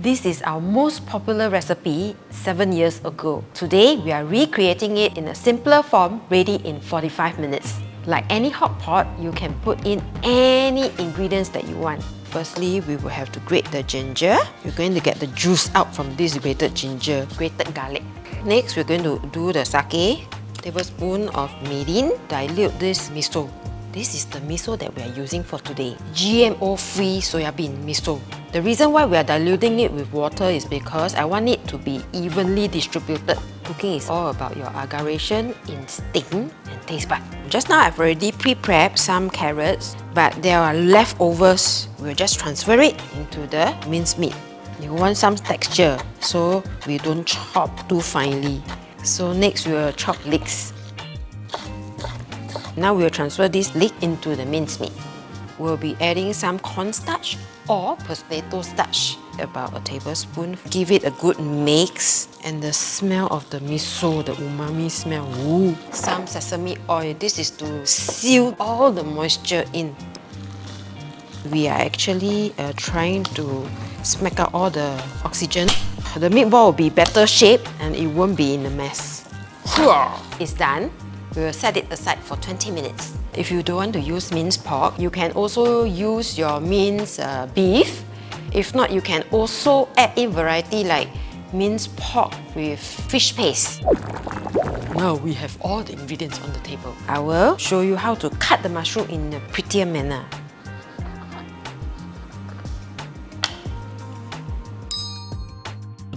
This is our most popular recipe 7 years ago. Today, we are recreating it in a simpler form, ready in 45 minutes. Like any hot pot, you can put in any ingredients that you want. Firstly, we will have to grate the ginger. You're going to get the juice out from this grated ginger, grated garlic. Next, we're going to do the sake, tablespoon of mirin, dilute this miso. This is the miso that we are using for today. GMO-free soybean miso. The reason why we are diluting it with water is because I want it to be evenly distributed. Cooking is all about your aggravation, instinct, and taste bud. Just now I've already pre-prepped some carrots, but there are leftovers. We'll just transfer it into the minced meat. You want some texture, so we don't chop too finely. So next we'll chop leeks. Now we'll transfer this leek into the minced meat. We'll be adding some cornstarch or potato starch, about a tablespoon. Give it a good mix, and the smell of the miso, the umami smell. Ooh. Some sesame oil. This is to seal all the moisture in. We are actually trying to smack out all the oxygen. The meatball will be better shaped and it won't be in a mess. It's done. We will set it aside for 20 minutes. If you don't want to use minced pork, you can also use your minced beef. If not, you can also add in variety like minced pork with fish paste. Now we have all the ingredients on the table. I will show you how to cut the mushroom in a prettier manner.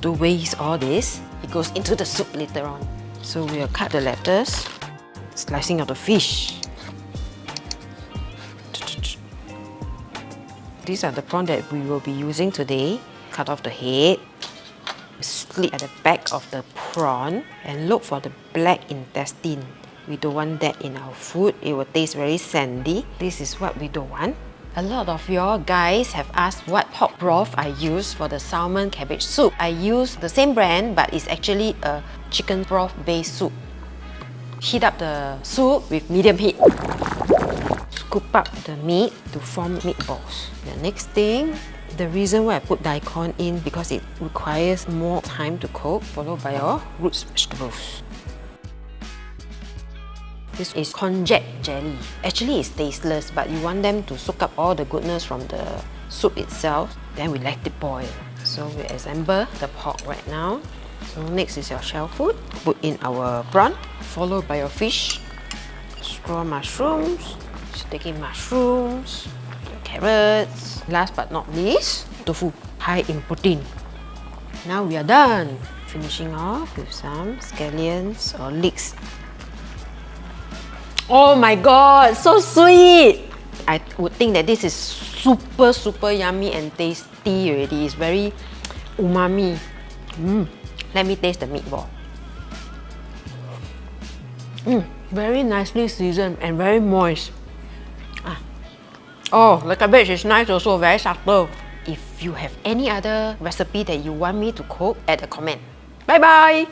To waste all this, it goes into the soup later on. So we'll cut the lettuce, slicing of the fish. These are the prawns that we will be using today. Cut off the head, slit at the back of the prawn, and look for the black intestine. We don't want that in our food. It will taste very sandy. This is what we don't want. A lot of your guys have asked what pork broth I use for the salmon cabbage soup. I use the same brand, but it's actually a chicken broth based soup. Heat up the soup with medium heat. Scoop up the meat to form meatballs. The next thing, the reason why I put daikon in because it requires more time to cook, followed by your root vegetables. This is konjac jelly. Actually, it's tasteless, but you want them to soak up all the goodness from the soup itself. Then we let it boil. So we assemble the pork right now. So next is your shell food. Put in our prawn, followed by your fish. Straw mushrooms, sticky mushrooms, carrots. Last but not least, tofu, high in protein. Now we are done. Finishing off with some scallions or leeks. Oh my god, so sweet! I would think that this is super yummy and tasty already. It's very umami. Let me taste the meatball. Very nicely seasoned and very moist. Oh, the cabbage is nice also, very subtle. If you have any other recipe that you want me to cook, add a comment. Bye bye!